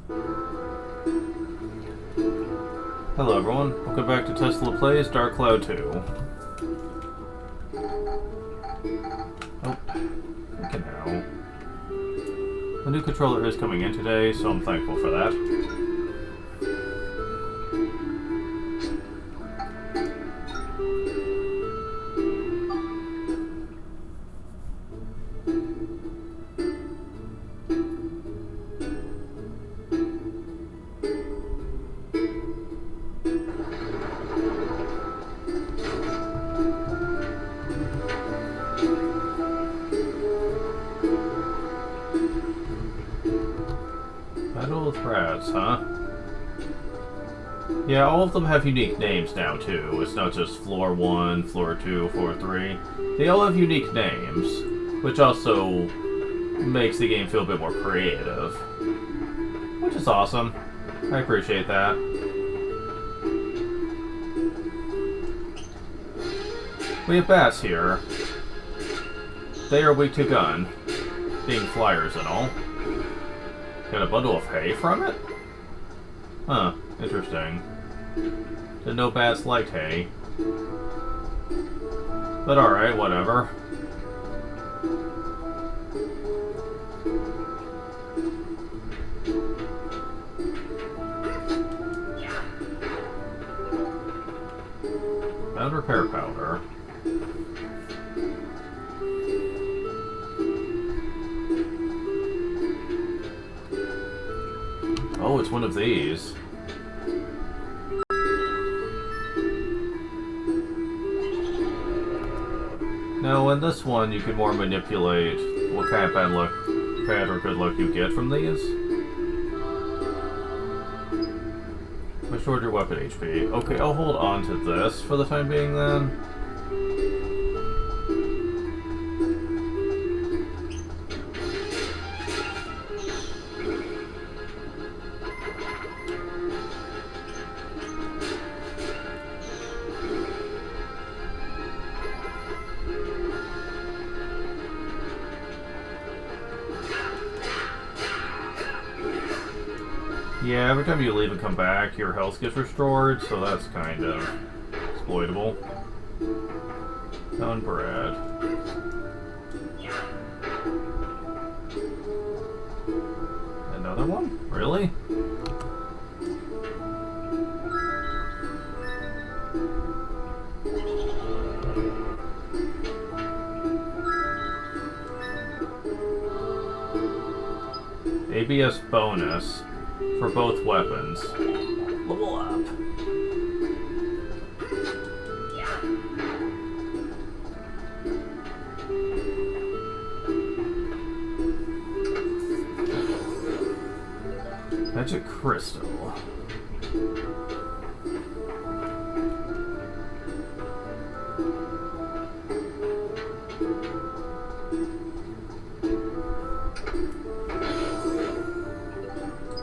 Hello everyone, welcome back to Tesla Plays Dark Cloud 2. Oh, okay now. The new controller is coming in today, so I'm thankful for that. Battle with Rats, huh? Yeah, all of them have unique names now, too. It's not just Floor 1, Floor 2, Floor 3. They all have unique names, which also makes the game feel a bit more creative. Which is awesome. I appreciate that. We have bats here. They are weak to gun, being flyers and all. Got a bundle of hay from it? Huh, interesting. Didn't know bats liked hay. But alright, whatever. Found repair powder. Oh, it's one of these. Now, in this one, you can more manipulate what kind of bad or good luck you get from these. Restored your weapon HP. Okay, I'll hold on to this for the time being then. Yeah, every time you leave and come back, your health gets restored, so that's kind of exploitable. Found bread. Another one? Really? ABS bonus for both weapons. Level up. Magic crystal.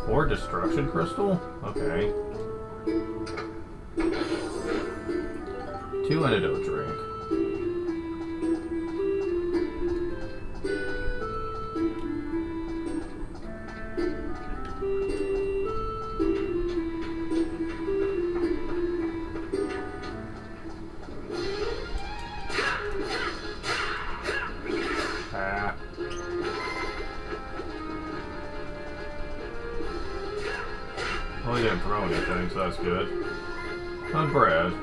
Or destruction crystal? Okay. 2 antidote drink. Well, he didn't throw anything, so that's good. Not Brad.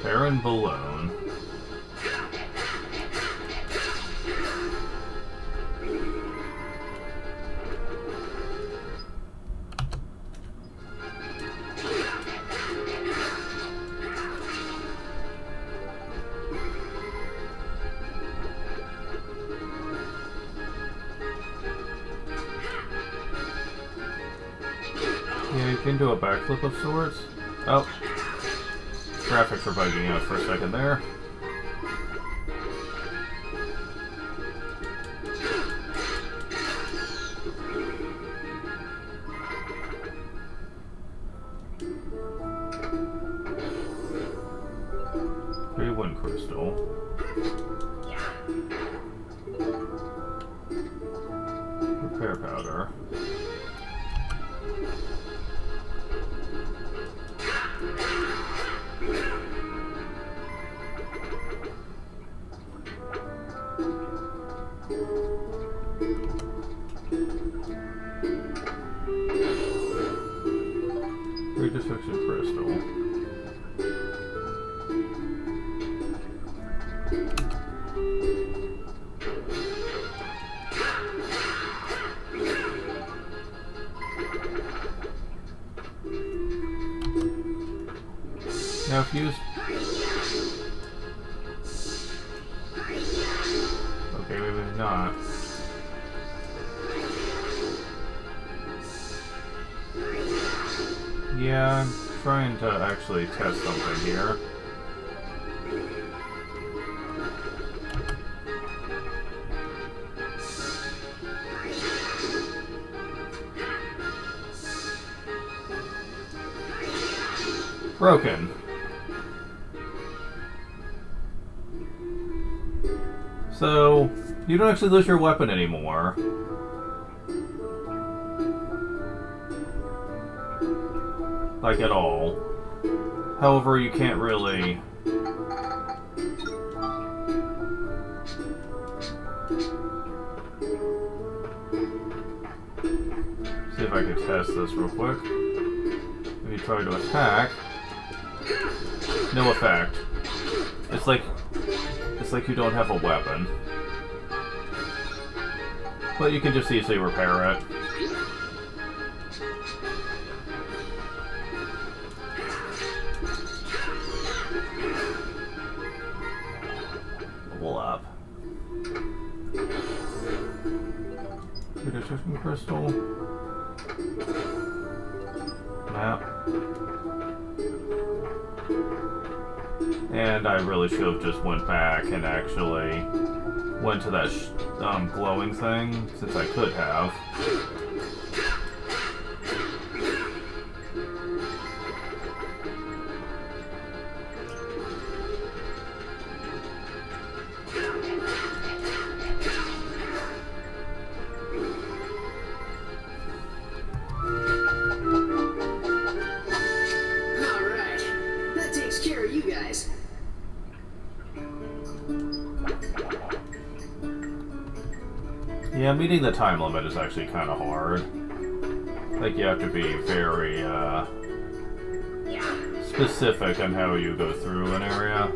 Baron Balloon. Yeah, you can do a backflip of sorts. Oh. Graphics are bugging out for a second there. crystal. Repair powder. Redissection crystal. Now if you use... Okay, maybe not. Yeah, I'm trying to actually test something here. Broken. So, you don't actually lose your weapon anymore. Like, at all. However, you can't really... See if I can test this real quick. If you try to attack... No effect. It's like you don't have a weapon. But you can just easily repair it. Level up. Redissection crystal. Map. And I really should have just went back and actually went to that glowing thing, since I could have. Alright, that takes care of you guys. Yeah, meeting the time limit is actually kind of hard. Like, you have to be very, specific on how you go through an area.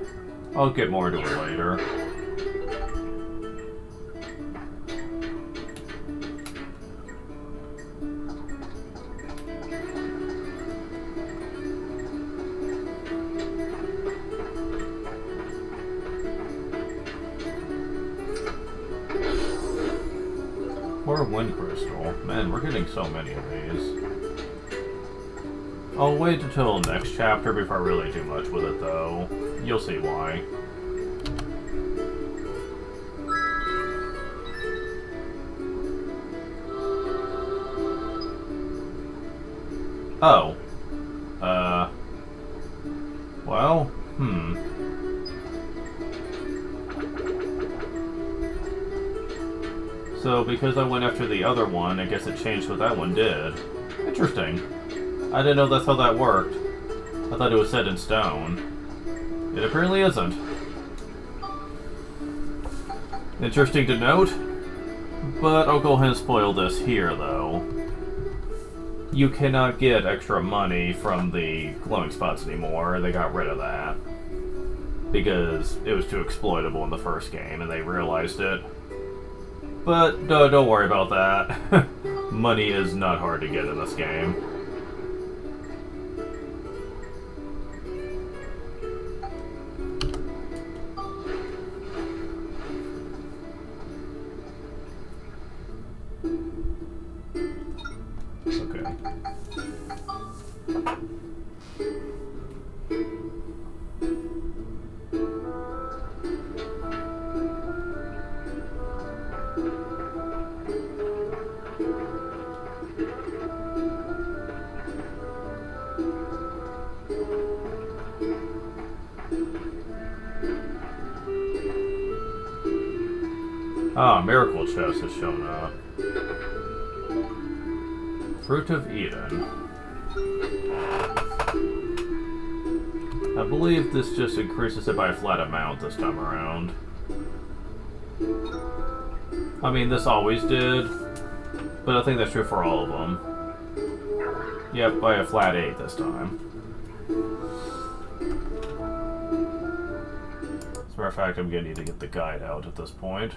I'll get more into it later. Or wind crystal. Man, we're getting so many of these. I'll wait until next chapter before I really do much with it, though. You'll see why. Oh. Well, So, because I went after the other one, I guess it changed what that one did. Interesting. I didn't know that's how that worked. I thought it was set in stone. It apparently isn't. Interesting to note. But I'll go ahead and spoil this here, though. You cannot get extra money from the glowing spots anymore. They got rid of that. Because it was too exploitable in the first game, and they realized it. But don't worry about that. Money is not hard to get in this game. Okay. Ah, Miracle Chest has shown up. Fruit of Eden. I believe this just increases it by a flat amount this time around. I mean, this always did, but I think that's true for all of them. Yep, by a flat 8 this time. As a matter of fact, I'm gonna need to get the guide out at this point.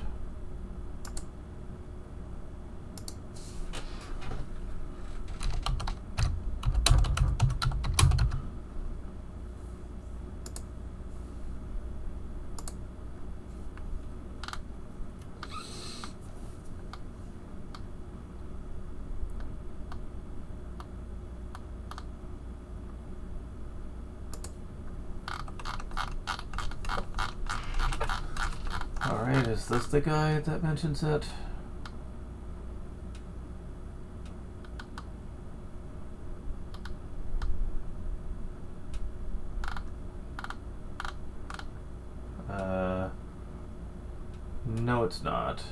Alright, is this the guy that mentions it? No, it's not.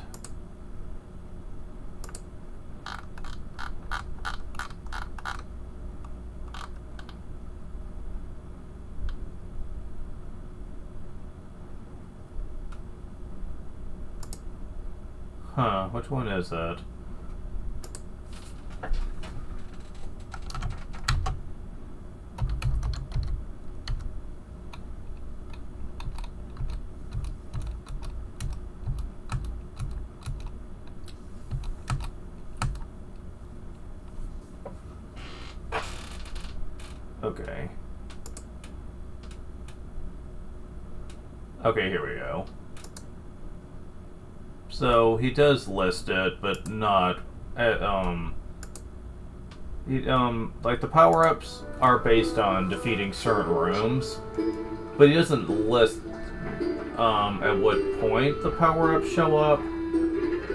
Huh, which one is that? Okay. Okay, here we go. So he does list it, but not at, like the power-ups are based on defeating certain rooms, but he doesn't list at what point the power-ups show up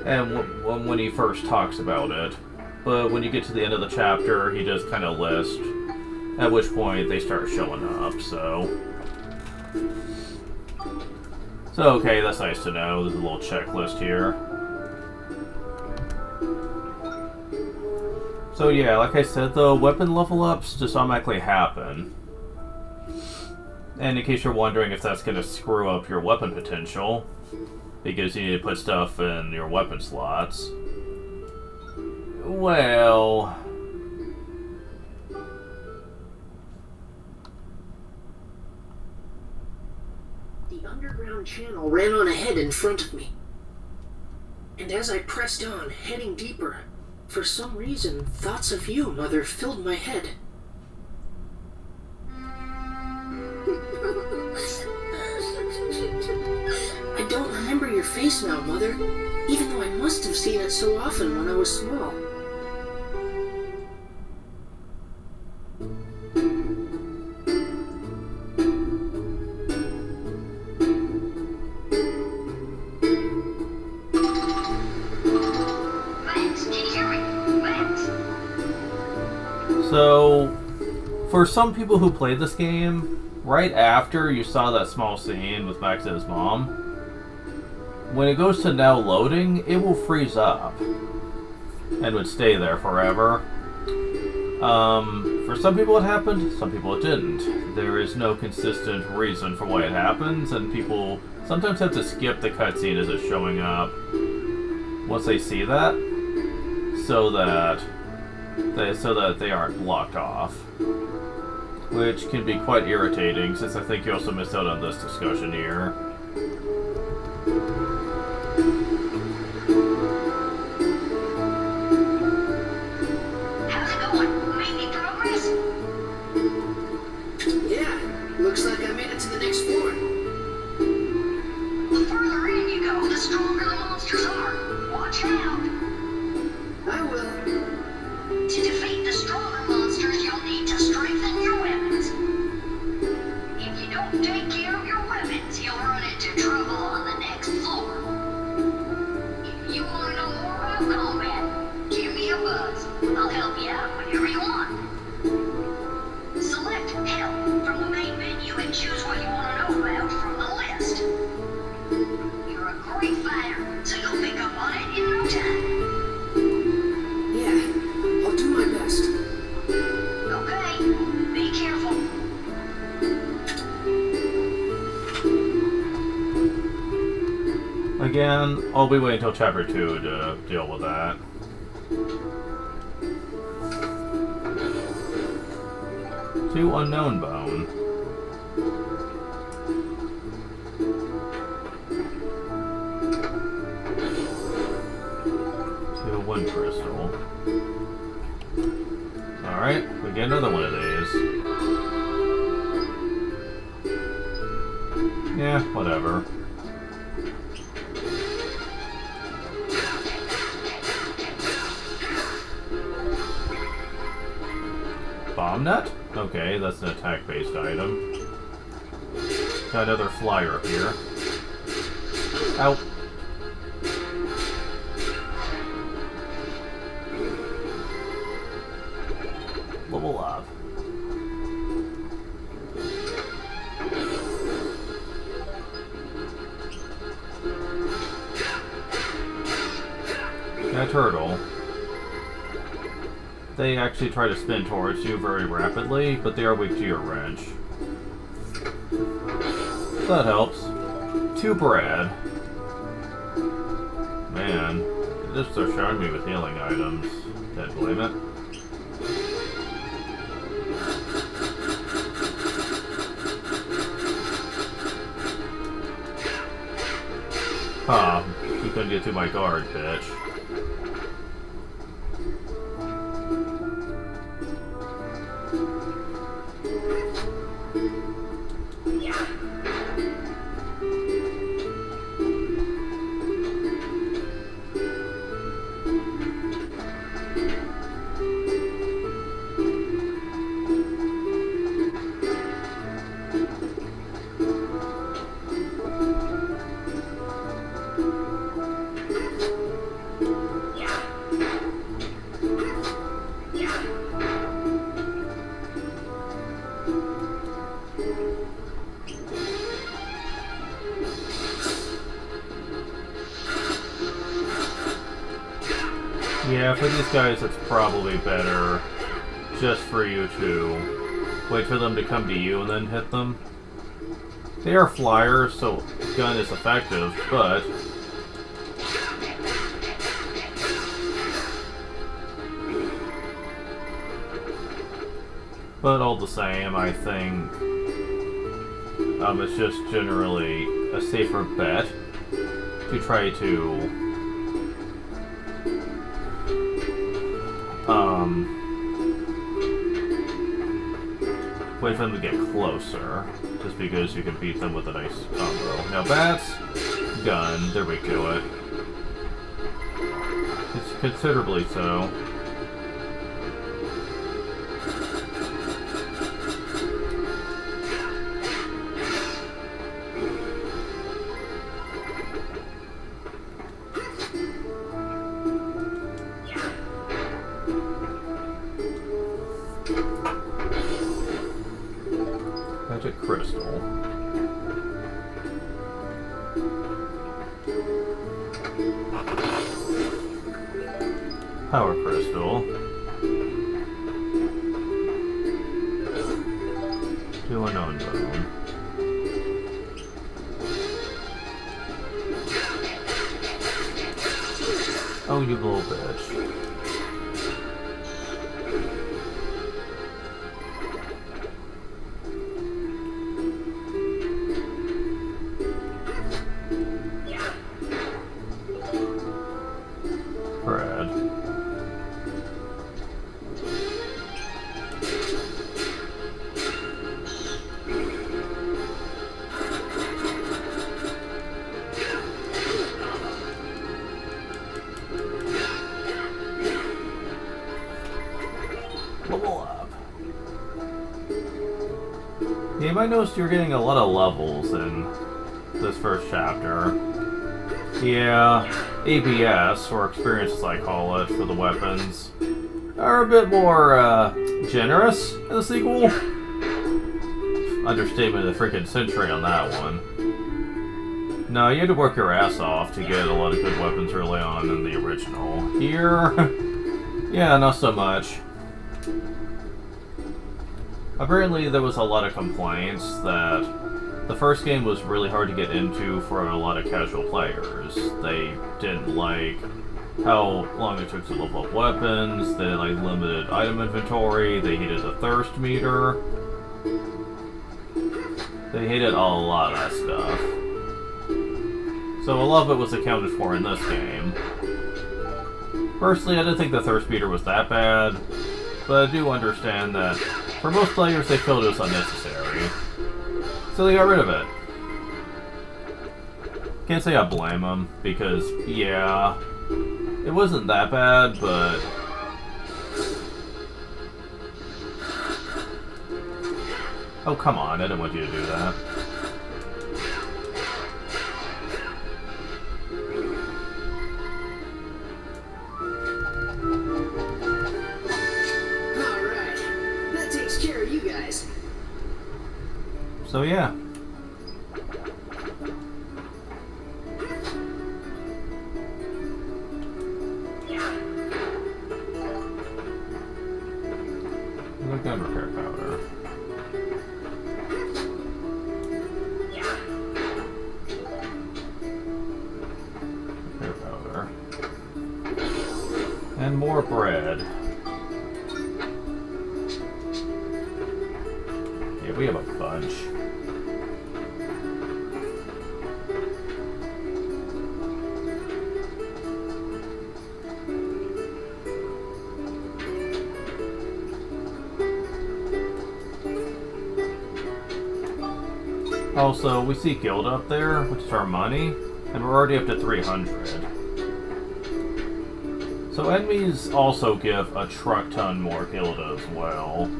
and when he first talks about it. But when you get to the end of the chapter, he does kind of list at which point they start showing up, so okay, that's nice to know. There's a little checklist here. So yeah, like I said, the weapon level ups just automatically happen. And in case you're wondering if that's going to screw up your weapon potential, because you need to put stuff in your weapon slots, well, the underground channel ran on ahead in front of me. And as I pressed on, heading deeper, for some reason, thoughts of you, Mother, filled my head. I don't remember your face now, Mother, even though I must have seen it so often when I was small. So, for some people who played this game, right after you saw that small scene with Max and his mom, when it goes to now loading, it will freeze up and would stay there forever. For some people it happened, some people it didn't. There is no consistent reason for why it happens, and people sometimes have to skip the cutscene as it's showing up once they see that, so that they aren't blocked off, which can be quite irritating, since I think you also missed out on this discussion here. How's it going? Made any progress? Yeah, looks like I made it to the next floor. The further in you go, the stronger the monsters are. Watch out! I will. To defeat the stronger monsters, you'll need to strengthen your weapons. If you don't take care of your weapons, you'll run And I'll be waiting until chapter 2 to deal with that. To Unknown Bone. To Wind Crystal. Alright, we get another one of these. Yeah, whatever. Bomb Nut? Okay, that's an attack-based item. Got another flyer up here. Ow. Level up. That turtle. They actually try to spin towards you very rapidly, but they are weak to your wrench. So that helps. To Brad. Man, they just are showing me with healing items. Can't blame it. Huh, you couldn't get to my guard, bitch. Yeah, for these guys it's probably better just for you to wait for them to come to you and then hit them. They are flyers, so gun is effective, but all the same, I think it's just generally a safer bet to try to wait for them to get closer, just because you can beat them with a nice combo. Now bats, gun, they're weak to it. It's considerably so. Magic Crystal. Power Crystal. To Unknown Bone. Oh, you little bitch. Level up. Yeah, you might notice you're getting a lot of levels in this first chapter. Yeah, ABS, or experience as I call it, for the weapons, are a bit more generous in the sequel. Understatement of the freaking century on that one. No, you had to work your ass off to get a lot of good weapons early on in the original. Here, yeah, not so much. Apparently there was a lot of complaints that The first game was really hard to get into for a lot of casual players. They didn't like how long it took to level up weapons, they didn't like limited item inventory, they hated the thirst meter. They hated a lot of that stuff. So a lot of it was accounted for in this game. Personally, I didn't think the thirst meter was that bad, but I do understand that for most players they felt it was unnecessary. So they got rid of it. Can't say I blame them, because, yeah, it wasn't that bad, but... Oh, come on, I didn't want you to do that. Alright, that takes care of you guys. So yeah. Look at repair powder. Repair powder. And more bread. Yeah, we have a bunch. Also, we see guild up there, which is our money, and we're already up to 300. So enemies also give a truck ton more guild as well.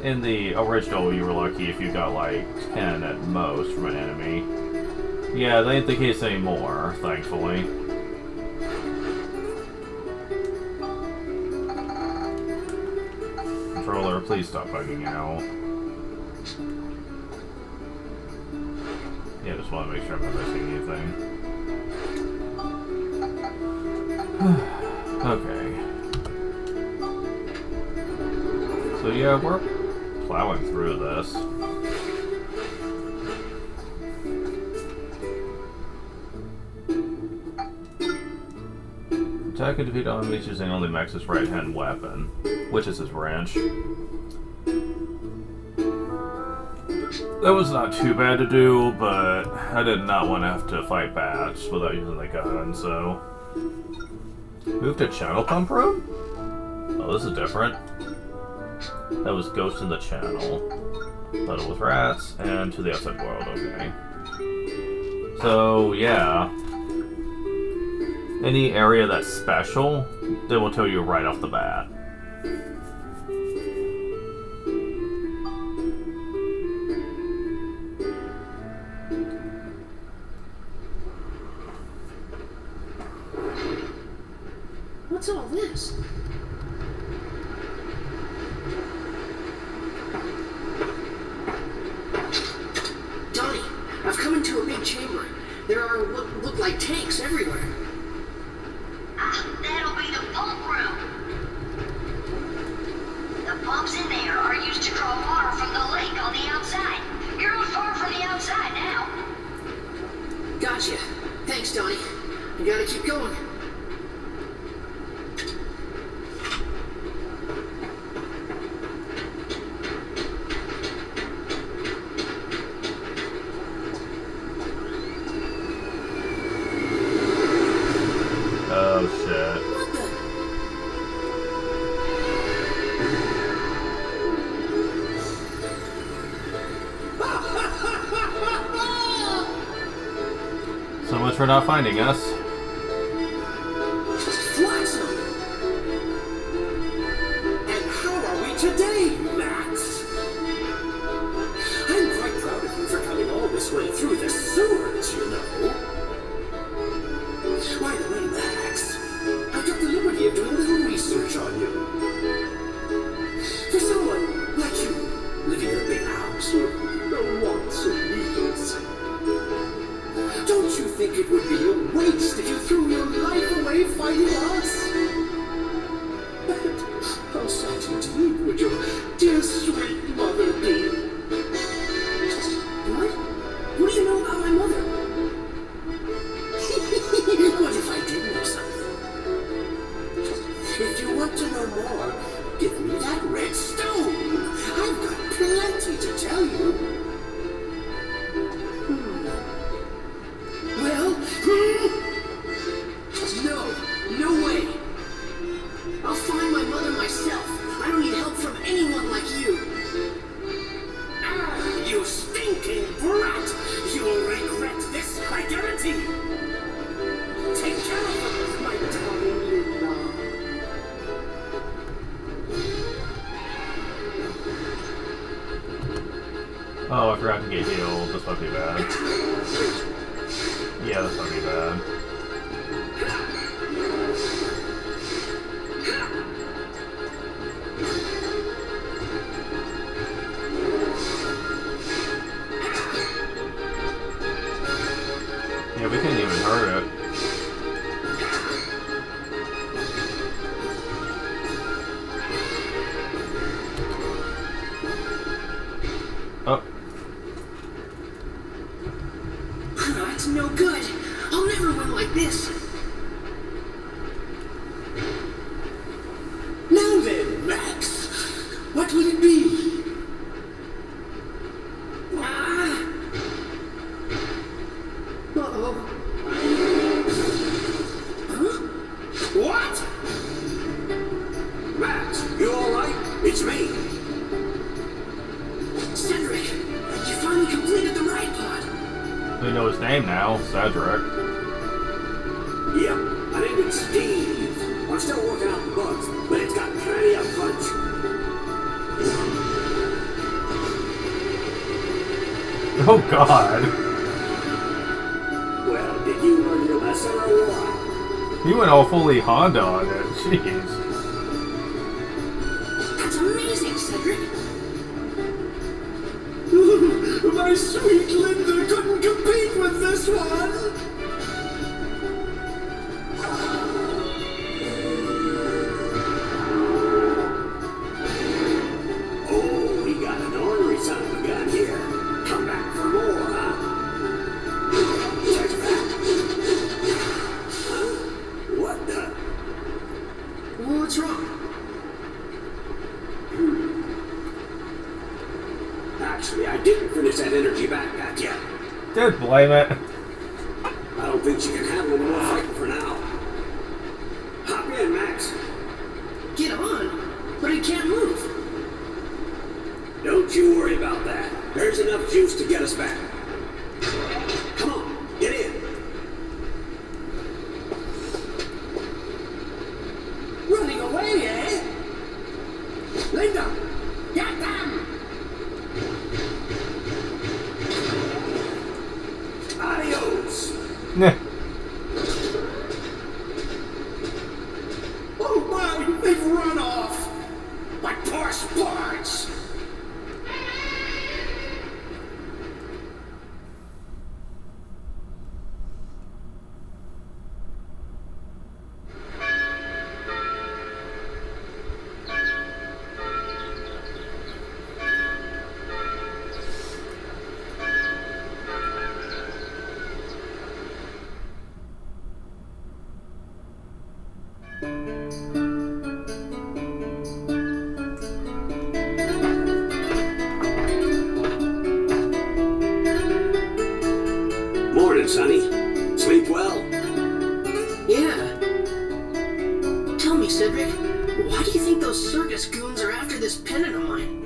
In the original, you were lucky if you got like 10 at most from an enemy. Yeah, that ain't the case anymore, thankfully. Controller, please stop bugging out. Yeah, just want to make sure I'm not missing anything. Okay. So yeah, we're plowing through this. Attack and defeat enemies using only Max's right-hand weapon, which is his wrench. That was not too bad to do, but I did not want to have to fight bats without using the gun, so... Move to Channel Pump Road? Oh, this is different. That was Ghost in the Channel. Battle with rats, and to the outside world, okay. So, yeah. Any area that's special, they will tell you right off the bat. What's all this? Donnie, I've come into a big chamber. There are what look like tanks everywhere. That'll be the pump room. The pumps in there are used to draw water from the lake on the outside. You're not far from the outside now. Gotcha. Thanks, Donnie. You gotta keep going. Oh shit. What the? So much for not finding us. Flotsam! And how are we today, Max? I'm quite proud of you for coming all this way through the sewers, you know. By the way, Max, I took the liberty of doing a little research on you. For someone like you, living in a big house with no wants or needs, don't you think it would be a waste if you threw your life away fighting us? And how sad indeed would your dear that red stone? I've got plenty to tell you. Well, no way. I'll find my mother myself. I don't need help from anyone like you. Ah, you stinking brat! You'll regret this, I guarantee. Take care of them, my darling Luna. Oh, I forgot to get healed. This might be bad. Yeah, this might be bad. Yeah, we couldn't even hurt it. Oh. That's no good. I'll never win like this. Now then, Max. What will it be? Ah. Uh-oh. Huh? What? Max, you alright? It's me. Cedric, you finally completed the ride pod. We know his name now, Cedric. Yep, my name is Steve. I'm still working out the bugs, but it's got plenty of punch. Oh God. Well, did you learn your lesson or what? He went all fully Honda on it. Jeez. That's amazing, Cedric. My sweet Linda couldn't compete with this one. Oh, we got an ornery son of a gun here. Come back for more, huh? Check that. Huh? What the? What's wrong? Actually, I didn't finish that energy backpack yet. Don't blame it. I don't think she can handle any more fighting for now. Hop in, Max. Get on? But I can't move. Don't you worry about that. There's enough juice to get us back. Come on, get in. Running away, eh? Linda, get them! Adios! Nah. Oh my, they've run off! Like poor sports! Morning, Sonny. Sleep well? Yeah. Tell me, Cedric, why do you think those circus goons are after this pendant of mine?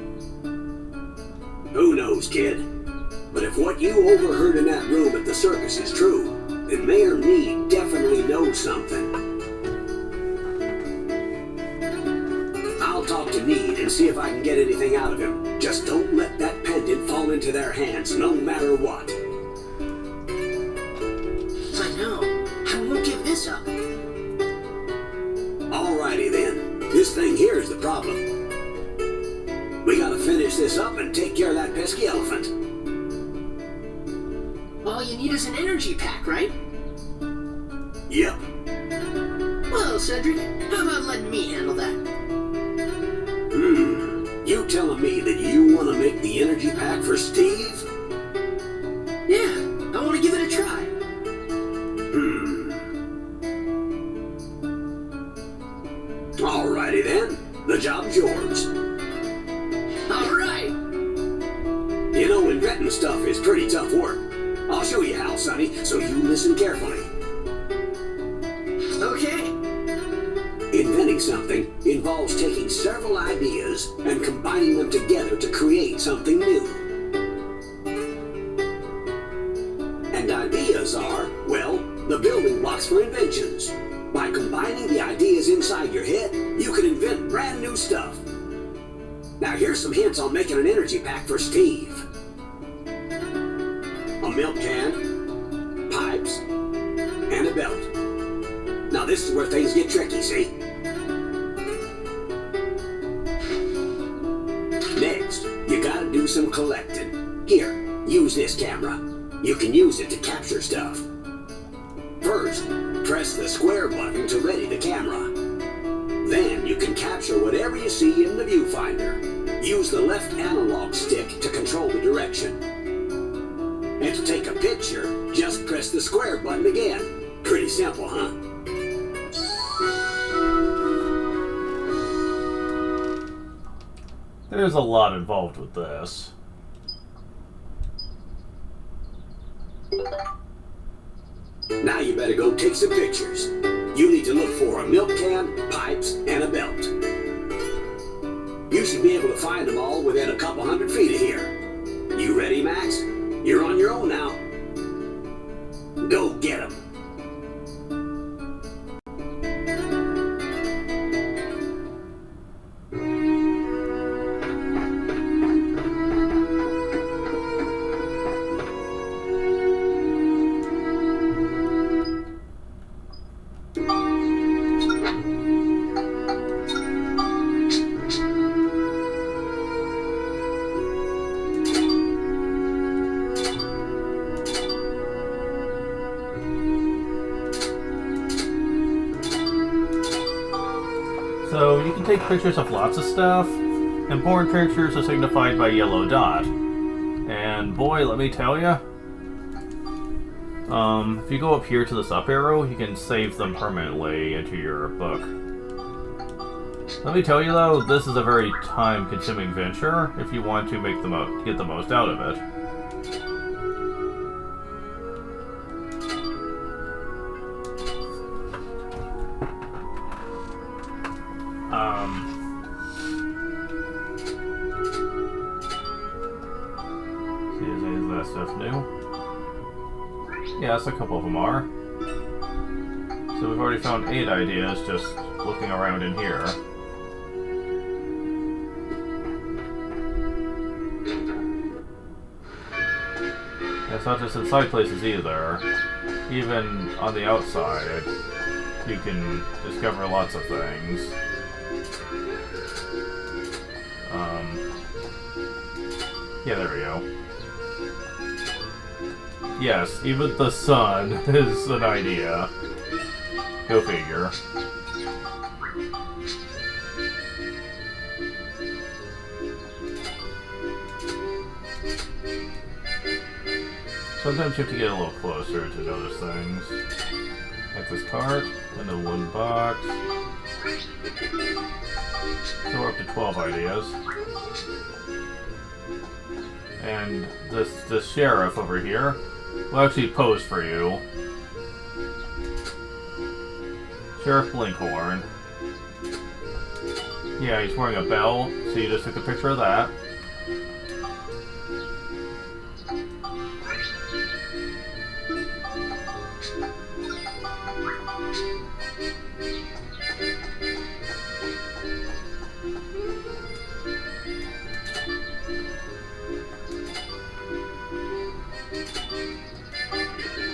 Who knows, kid? But if what you overheard in that room at the circus is true, then Mayor Mead definitely knows something. I'll talk to Mead and see if I can get anything out of him. Just don't let that pendant fall into their hands, no matter what. I know. I won't give this up. Alrighty then. This thing here is the problem. We gotta finish this up and take care of that pesky elephant. All you need is an energy pack, right? Yep. Well, Cedric, how about letting me handle that? You telling me that you want to make the energy pack for Steve? Yeah, I want to give it a try. Alrighty then, the job's yours. of stuff is pretty tough work. I'll show you how, Sonny, so you listen carefully. Okay. Inventing something involves taking several ideas and combining them together to create something new. And ideas are, well, the building blocks for inventions. By combining the ideas inside your head, you can invent brand new stuff. Now here's some hints on making an energy pack for Steve. A milk can, pipes, and a belt. Now this is where things get tricky, see? Next, you gotta do some collecting. Here, use this camera. You can use it to capture stuff. First, press the square button to ready the camera. Then you can capture whatever you see in the viewfinder. Use the left analog stick to control the direction. And to take a picture, just press the square button again. Pretty simple, huh? There's a lot involved with this. Now you better go take some pictures. You need to look for a milk can, pipes, and a belt. You should be able to find them all within a couple 100 feet of here. You ready, Max? You're on your own now. Go get them. So you can take pictures of lots of stuff. Important pictures are signified by yellow dot. And boy, let me tell you, if you go up here to this up arrow, you can save them permanently into your book. Let me tell you though, this is a very time-consuming venture if you want to make get the most out of it. Is that stuff new? Yes, a couple of them are. So we've already found 8 ideas just looking around in here. It's not just inside places either. Even on the outside, you can discover lots of things. Yeah, there we go. Yes, even the sun is an idea. Go figure. Sometimes you have to get a little closer to notice things. Like this cart, and the wooden box. So we're up to 12 ideas. And this sheriff over here will actually pose for you. Sheriff Blinkhorn. Yeah, he's wearing a bell, so you just took a picture of that.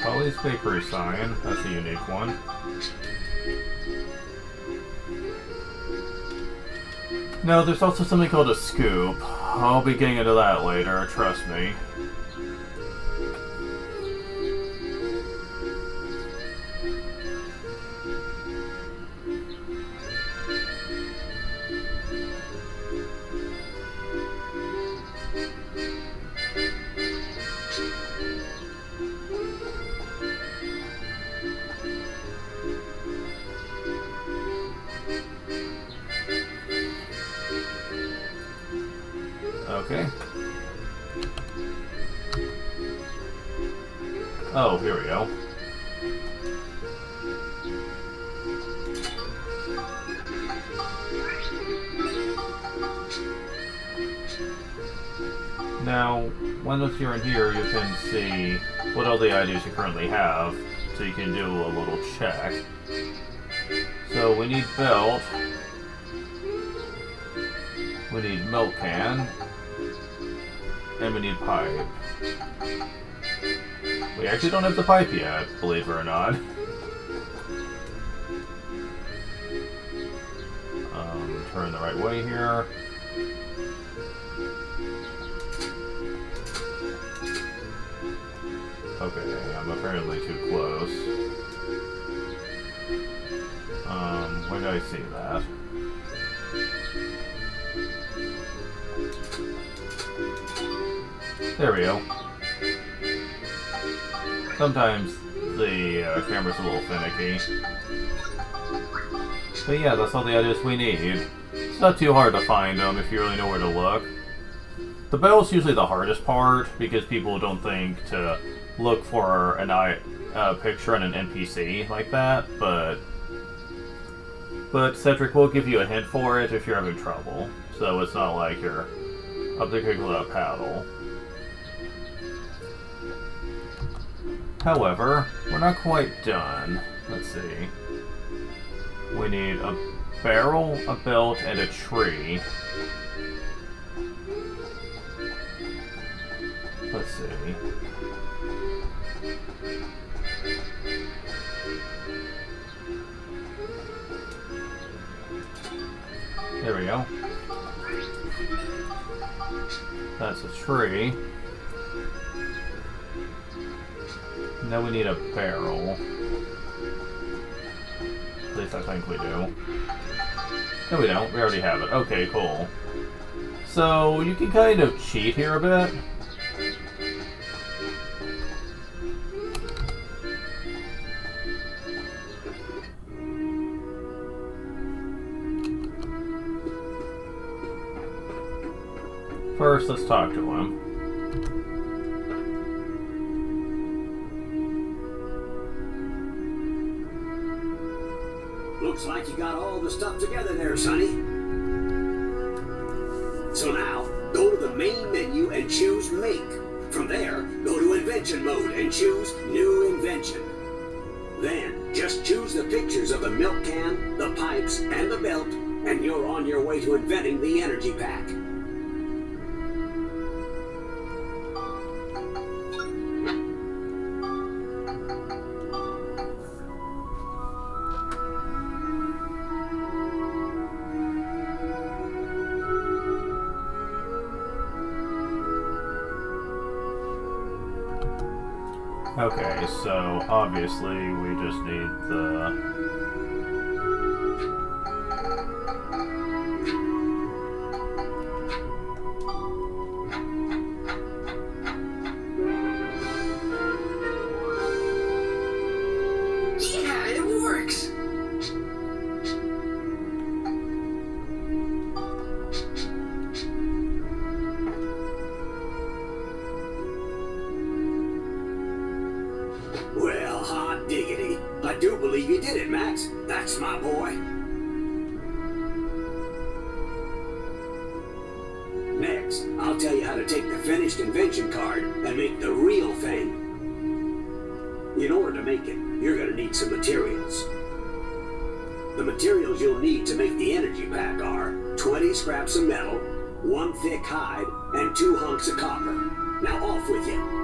Polly's Bakery sign, that's a unique one. No, there's also something called a scoop. I'll be getting into that later, trust me. Okay. Oh, here we go. Now, once you're in here, you can see what all the items you currently have, so you can do a little check. So we need belt, we need milk can, and we need pipe. We actually don't have the pipe yet, believe it or not. Turn the right way here. Okay, I'm apparently too close. Where did I see that? There we go. Sometimes the camera's a little finicky. But yeah, that's all the items we need. It's not too hard to find them if you really know where to look. The bell's usually the hardest part because people don't think to look for a picture on an NPC like that, but Cedric will give you a hint for it if you're having trouble. So it's not like you're up there kicking with a paddle. However, we're not quite done. Let's see. We need a barrel, a belt, and a tree. Let's see. There we go. That's a tree. Now we need a barrel. At least I think we do. No, we don't. We already have it. Okay, cool. So, you can kind of cheat here a bit. First, let's talk to him. Looks like you got all the stuff together there, Sonny. So now, go to the main menu and choose Make. From there, go to Invention mode and choose New Invention. Then, just choose the pictures of the milk can, the pipes, and the belt, and you're on your way to inventing the energy pack. Okay, so obviously we just need the... Yeah, it works! Well, hot diggity. I do believe you did it, Max. That's my boy. Next, I'll tell you how to take the finished invention card and make the real thing. In order to make it, you're going to need some materials. The materials you'll need to make the energy pack are 20 scraps of metal, 1 thick hide, and 2 hunks of copper. Now off with you.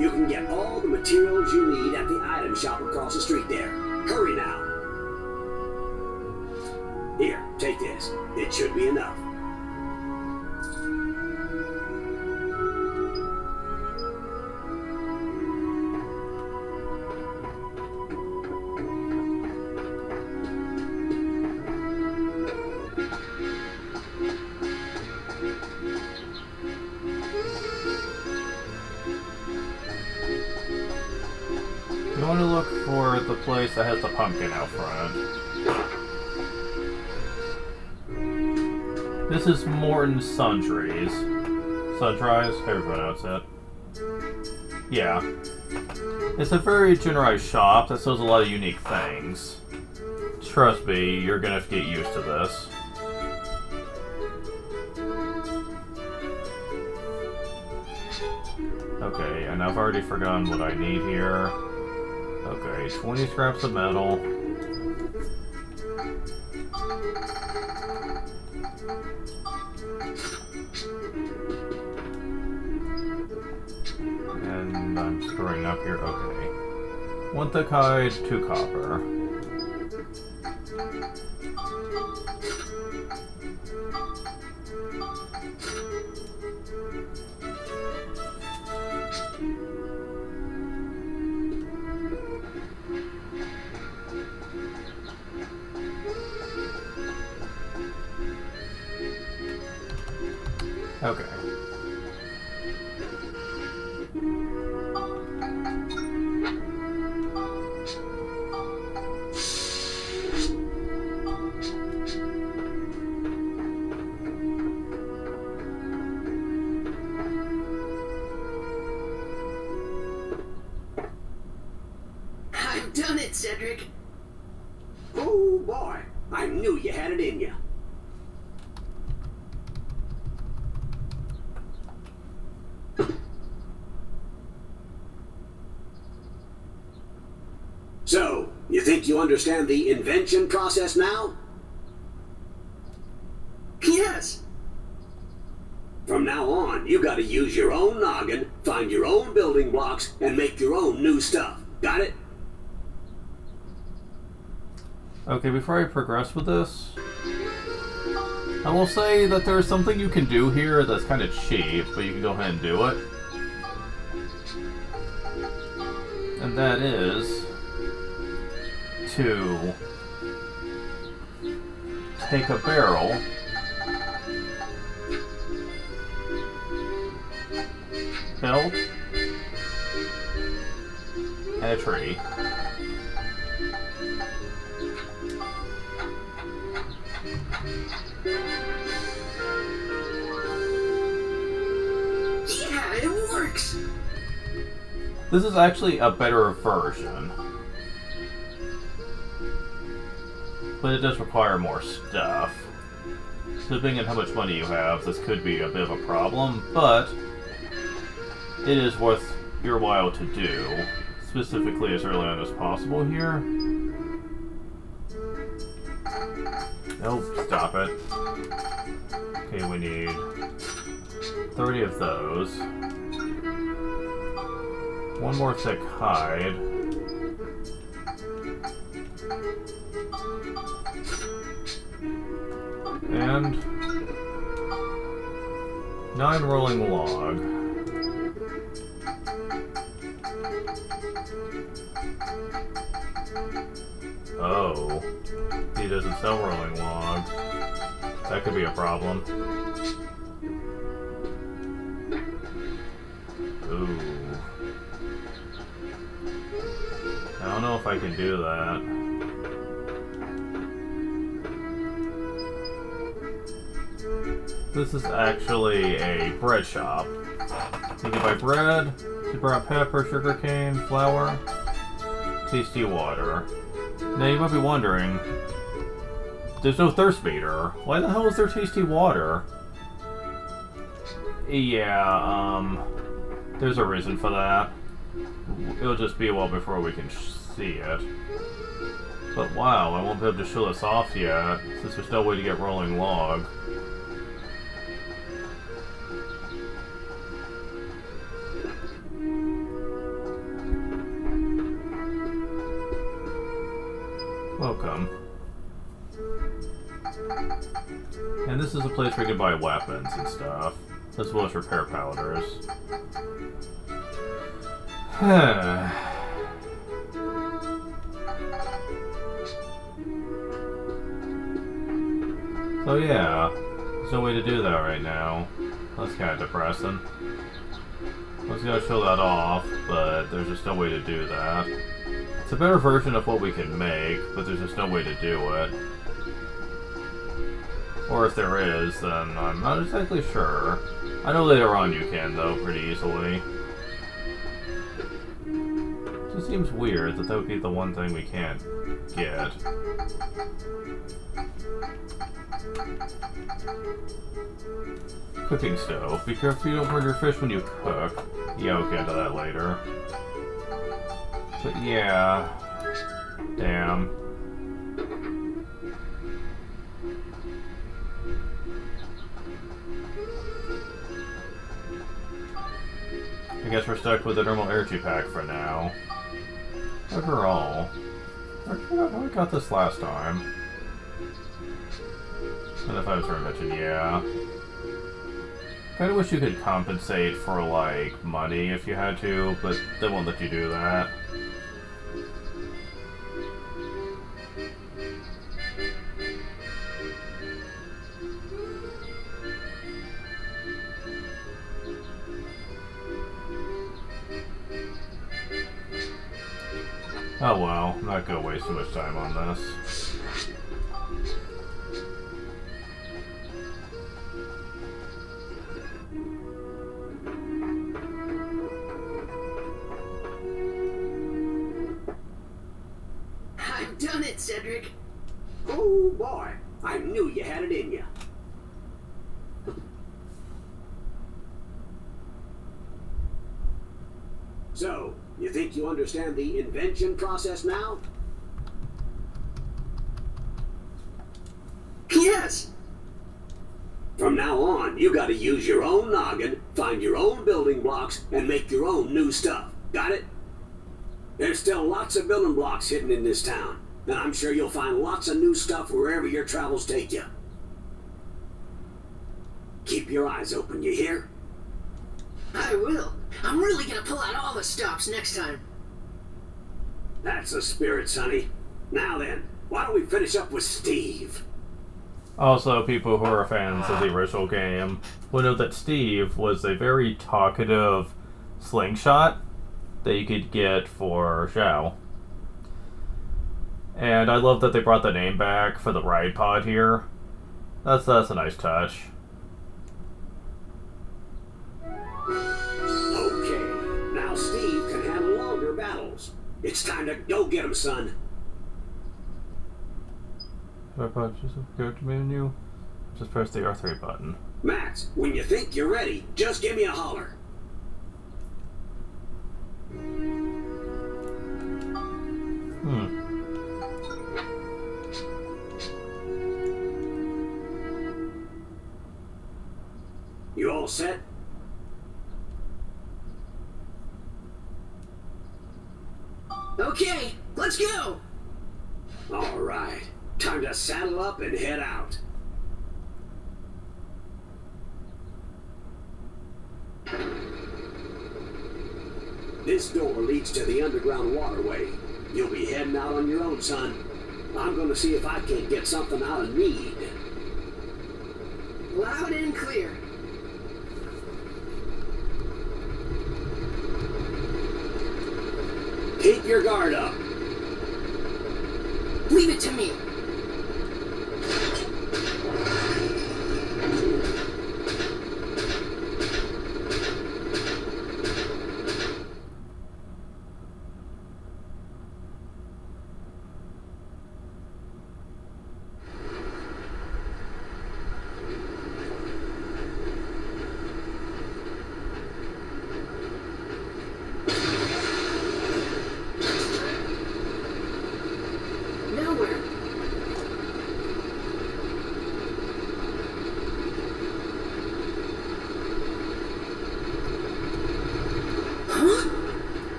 You can get all the materials you need at the item shop across the street there. Hurry now. Here, take this. It should be enough. You want to look for the place that has the pumpkin out front. This is Morton Sundries. Sunrise? However you pronounce it. Yeah. It's a very generalized shop that sells a lot of unique things. Trust me, you're gonna have to get used to this. Okay, and I've already forgotten what I need here. Okay, 20 scraps of metal. And I'm screwing up here. Okay. 1 thick hide, 2 copper. Okay. I've done it, Cedric. Oh boy, I knew you had it in you. So, you think you understand the invention process now? Yes. From now on, you gotta use your own noggin, find your own building blocks, and make your own new stuff. Got it? Okay, before I progress with this, I will say that there's something you can do here that's kind of cheap, but you can go ahead and do it. And that is to take a barrel, belt, and a tree. Yeah, it works. This is actually a better version, but it does require more stuff. So depending on how much money you have, this could be a bit of a problem, but it is worth your while to do, specifically as early on as possible here. Nope, stop it. Okay, we need 30 of those. 1 more thick hide. And 9 rolling log. Oh, he doesn't sell rolling logs. That could be a problem. Ooh. I don't know if I can do that. This is actually a bread shop. You can buy bread, brown pepper, sugar cane, flour, tasty water. Now you might be wondering, there's no thirst meter. Why the hell is there tasty water? Yeah, there's a reason for that. It'll just be a while before we can see it. But wow, I won't be able to show this off yet, since there's no way to get rolling log. Welcome. And this is a place where you can buy weapons and stuff, as well as repair powders. So yeah, there's no way to do that right now. That's kind of depressing. I was gonna show that off, but there's just no way to do that. It's a better version of what we can make, but there's just no way to do it. Or if there is, then I'm not exactly sure. I know later on you can, though, pretty easily. Seems weird that that would be the one thing we can't get. Cooking stove. Be careful you don't burn your fish when you cook. Yeah, we'll get to that later. But yeah. Damn. I guess we're stuck with the normal energy pack for now. Overall, I got this last time. And if I was to mention, yeah. Kinda wish you could compensate for, like, money if you had to, but they won't let you do that. Oh well, I'm not gonna waste too much time on this. I've done it, Cedric. Oh boy, I knew you had it in you. So, you think you understand the invention process now? Yes! From now on, you gotta use your own noggin, find your own building blocks, and make your own new stuff. Got it? There's still lots of building blocks hidden in this town, and I'm sure you'll find lots of new stuff wherever your travels take you. Keep your eyes open, you hear? I will. I'm really gonna pull out all the stops next time. That's the spirit, Sonny. Now then, why don't we finish up with Steve? Also, people who are fans of the original game will know that Steve was a very talkative slingshot that you could get for Zhao. And I love that they brought the name back for the ride pod here. That's a nice touch. Okay, now Steve can handle longer battles. It's time to go get him, son. Should I put just a character menu? Just press the R3 button. Max, when you think you're ready, just give me a holler. You all set? Okay, let's go! All right, time to saddle up and head out. This door leads to the underground waterway. You'll be heading out on your own, son. I'm gonna see if I can't get something out of Need. Loud and clear. Keep your guard up. Leave it to me.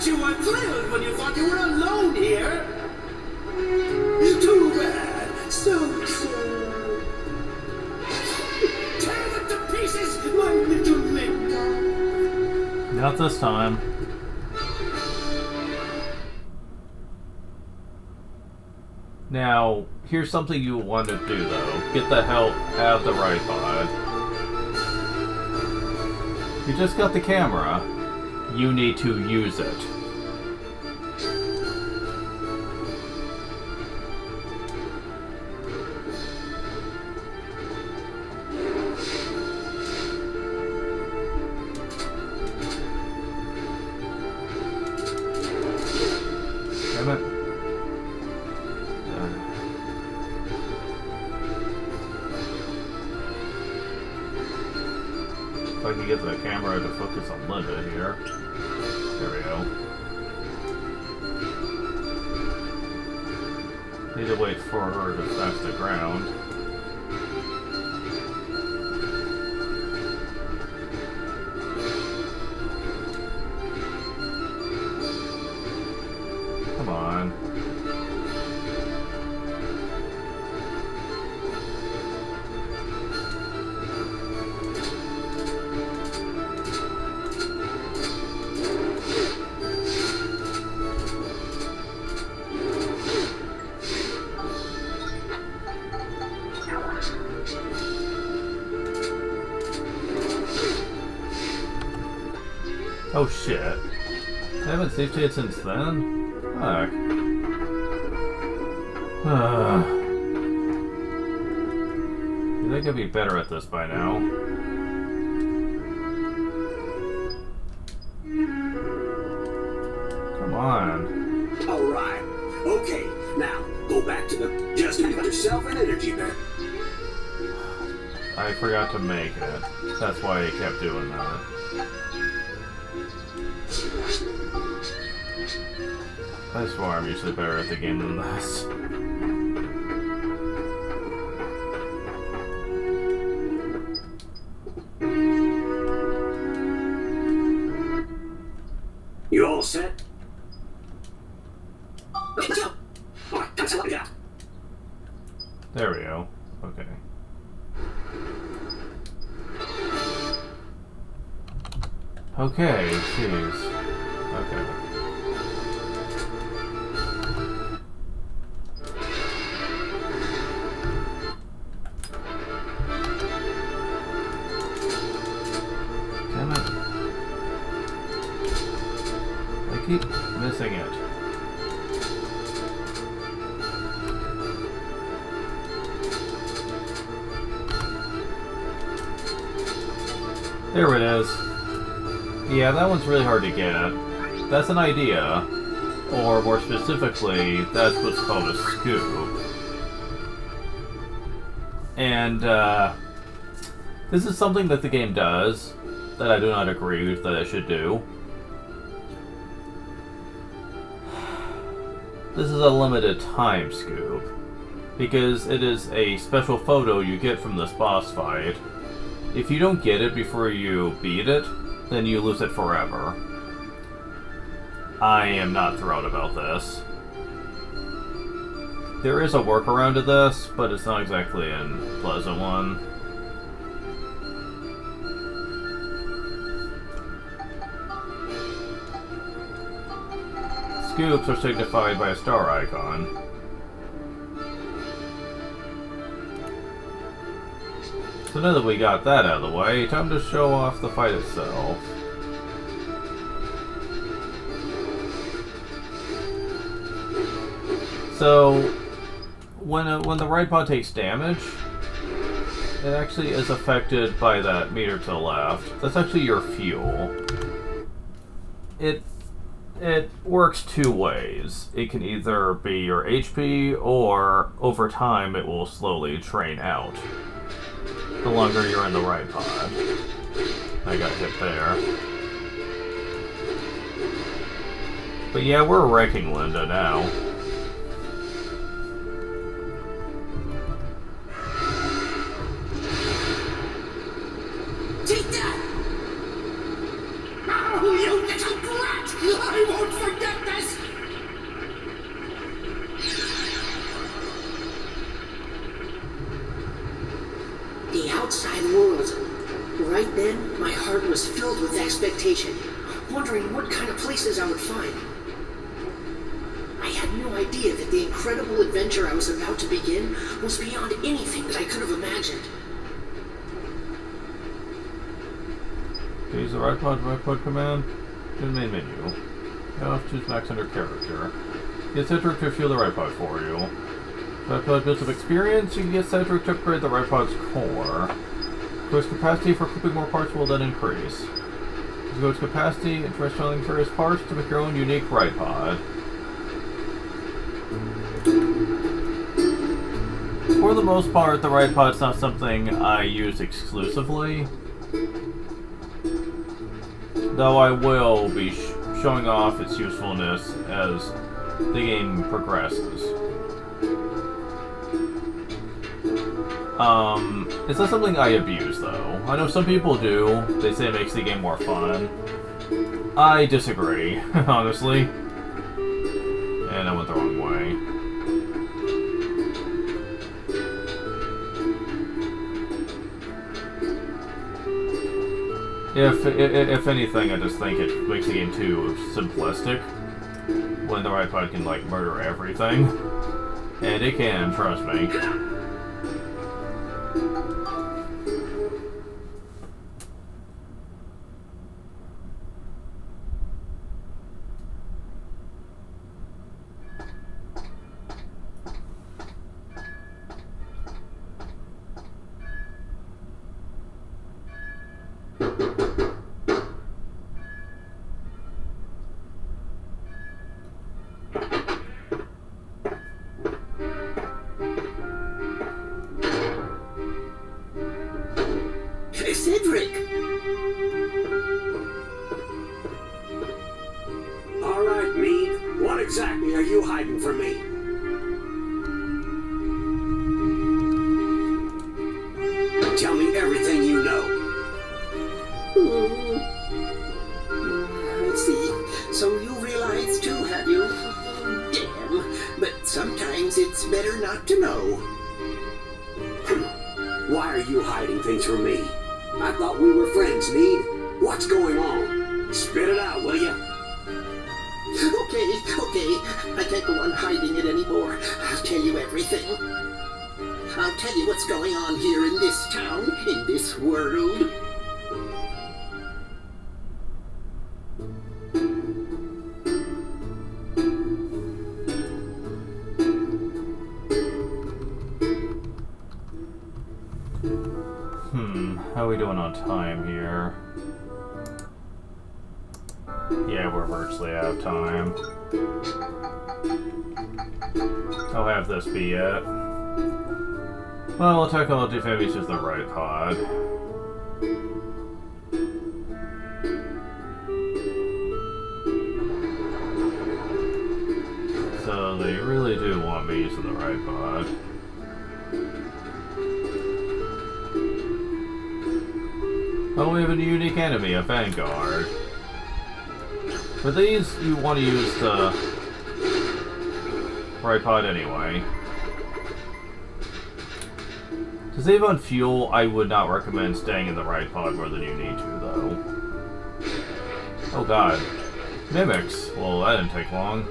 You were thrilled when you thought you were alone here. Too bad. So sad. Tear them to pieces, my little Linda. Not this time. Now, here's something you want to do though. Get the hell out of the right pod. You just got the camera. You need to use it. Damn it. If I can get the camera to focus on Linda here. There we go. Need to wait for her to touch the ground. Come on. Oh shit. I haven't saved it since then? Fuck. You think I'd be better at this by now? Come on. Alright. Okay, now go back to the just got yourself an energy pack. I forgot to make it. That's why I kept doing that. I swear I'm usually better at the game than this. You all set? Let's go! Alright, time to let it out. There we go. Okay. Okay, jeez. Okay. Damn it. I keep missing it. There it is. Yeah, that one's really hard to get. That's an idea. Or more specifically, that's what's called a scoop. And, this is something that the game does that I do not agree with that it should do. This is a limited time scoop. Because it is a special photo you get from this boss fight. If you don't get it before you beat it, then you lose it forever. I am not thrilled about this. There is a workaround to this, but it's not exactly a pleasant one. Scoops are signified by a star icon. So now that we got that out of the way, time to show off the fight itself. So, when the right pod takes damage, it actually is affected by that meter to the left. That's actually your fuel. It works two ways. It can either be your HP, or over time it will slowly drain out. The longer you're in the right pod. I got hit there. But yeah, we're wrecking Linda now. Take that! Oh, you little brat! I won't forget this! The outside world. Right then, my heart was filled with expectation, wondering what kind of places I would find. I had no idea that the incredible adventure I was about to begin was beyond anything that I could have imagined. Use the right pod command. To the main menu. Now choose max under character. Get Cedric to fuel the right pod for you. Right pod builds up experience, you can get Cedric to upgrade the right pod's core. Gross capacity for equipping more parts will then increase. Use gross capacity and transferring various parts to make your own unique right pod. For the most part, the ride pod's not something I use exclusively. Though I will be showing off its usefulness as the game progresses. It's not something I abuse, though. I know some people do. They say it makes the game more fun. I disagree, honestly. And I went the wrong way. If anything, I just think it makes the game too simplistic. When the ride pod can, like, murder everything. And it can, trust me. Cedric! All right, Mead. What exactly are you hiding from me? Tell me everything you know. I see. So you realize too, have you? Damn. But sometimes it's better not to know. Why are you hiding things from me? I thought we were friends, Mead. What's going on? Spit it out, will ya? Okay. I can't go on hiding it anymore. I'll tell you everything. I'll tell you what's going on here in this town, in this world. How are we doing on time here? Yeah, we're virtually out of time. I'll have this be it. Well, technology maybe just the right pod. So they really do want me using the right pod. Oh, we have a unique enemy, a Vanguard. For these, you want to use the right pod anyway. To save on fuel, I would not recommend staying in the right pod more than you need to, though. Oh god. Mimics. Well, that didn't take long.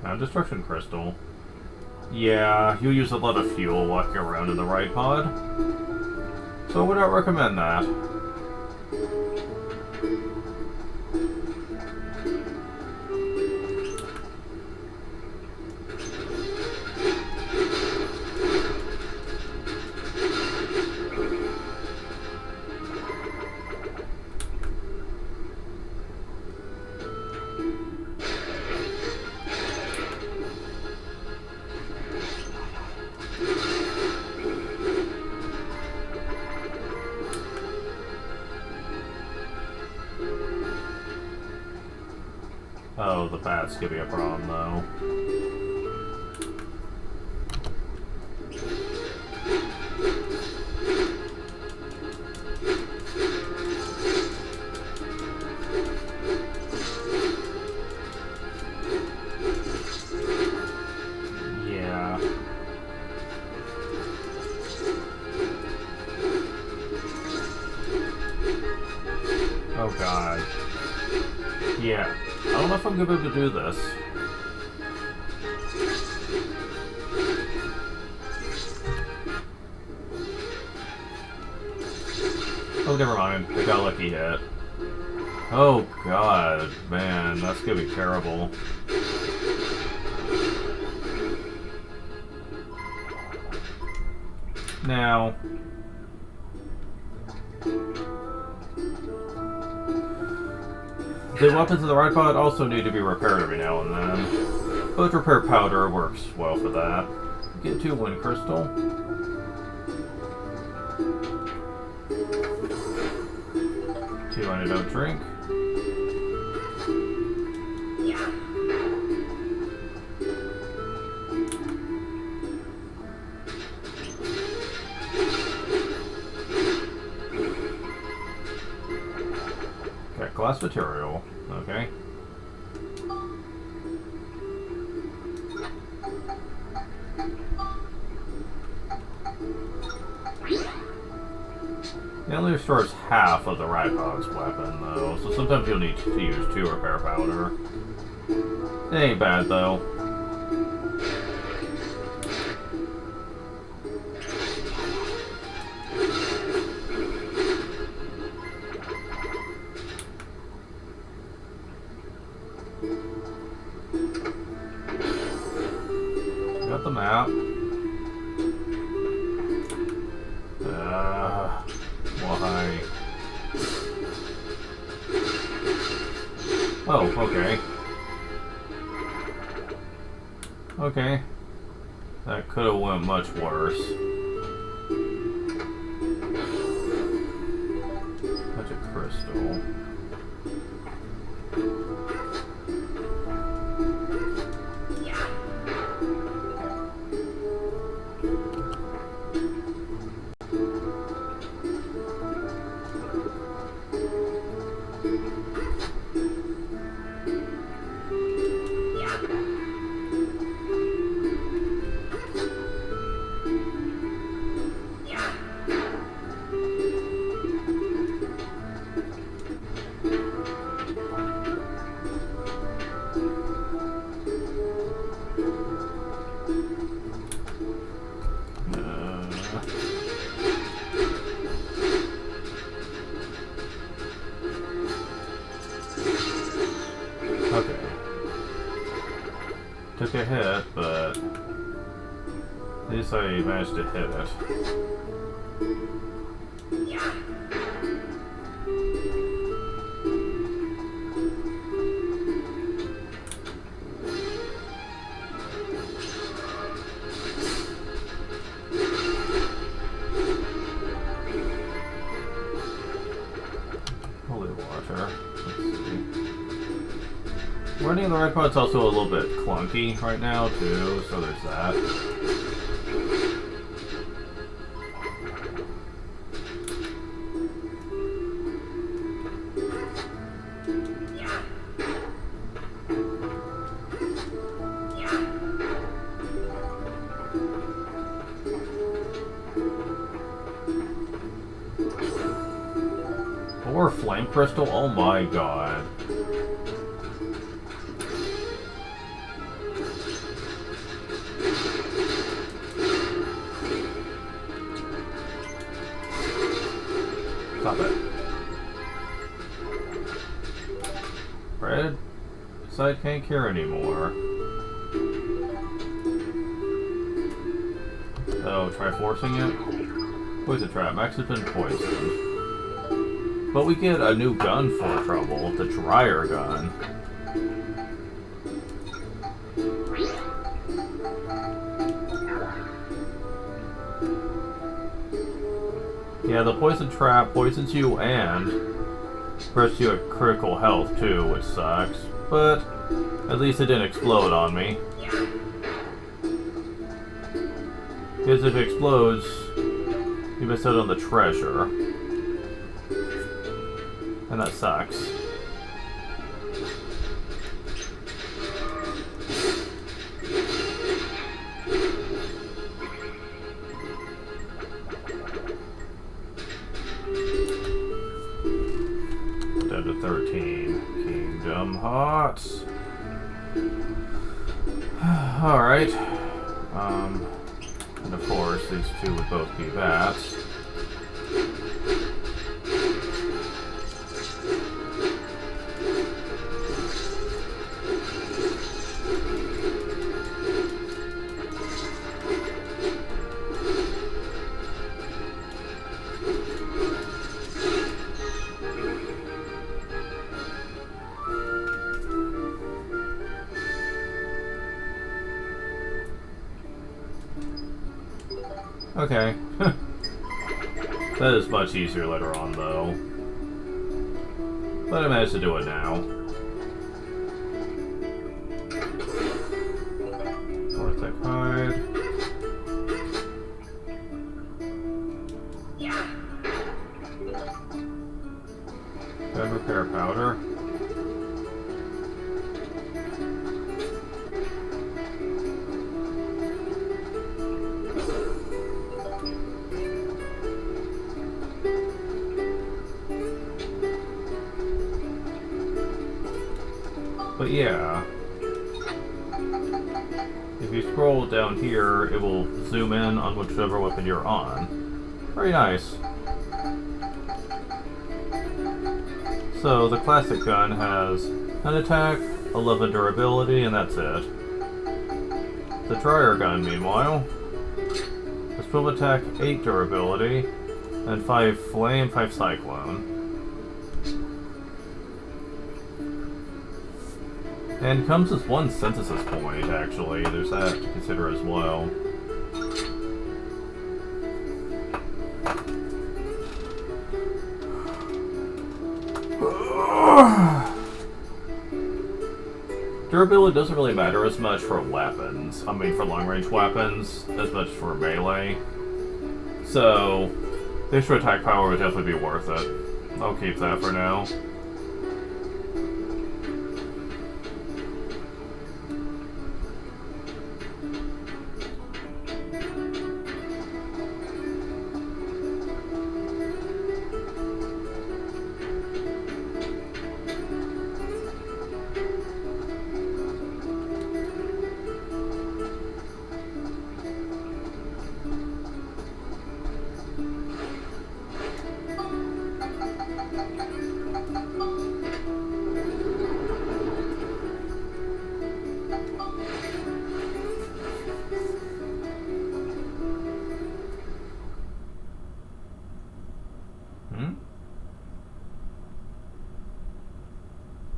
Now, Destruction Crystal. Yeah, you use a lot of fuel walking around in the right pod. So I would not recommend that. Oh, the bats could be a problem, though. Yeah. Oh, God. Yeah. I don't know if I'm going to be able to do this. Oh, never mind. I got a lucky hit. Oh, God. Man, that's going to be terrible. Now... The weapons in the right pod also need to be repaired every now and then. But repair powder works well for that. Get to Wind Crystal. Two antidote drink. Okay, glass material. Okay. It only restores half of the Ripod's weapon, though, so sometimes you'll need to use 2 repair powder. It ain't bad, though. Got the map. Why? Oh, okay. Okay. That could have went much worse. Magic crystal. Okay. Took a hit, but at least I managed to hit it. Holy water. Let's see. Running the right pod's also a little bit clunky right now, too, so there's that. Or flame crystal? Oh my god. Stop it. Red side can't cure anymore. Oh, try forcing it? Poison trap. Max has been poisoned. But we get a new gun for trouble, the dryer gun. Yeah, the poison trap poisons you and puts you at critical health too, which sucks. But at least it didn't explode on me. Because if it explodes, you miss out on the treasure. And that sucks. Down to 13. Kingdom Hearts. Alright. And of course, these two would both be bats. Okay. That is much easier later on, though. But I managed to do it now. Orthic hide. Gun repair powder. But yeah, if you scroll down here, it will zoom in on whichever weapon you're on. Very nice. So the classic gun has an attack, 11 durability, and that's it. The dryer gun, meanwhile, has 12 attack, 8 durability, and 5 flame, 5 cyclone. And comes with 1 synthesis point, actually. There's that to consider as well. Durability doesn't really matter as much for weapons. I mean, for long-range weapons, as much for melee. So, the extra attack power would definitely be worth it. I'll keep that for now.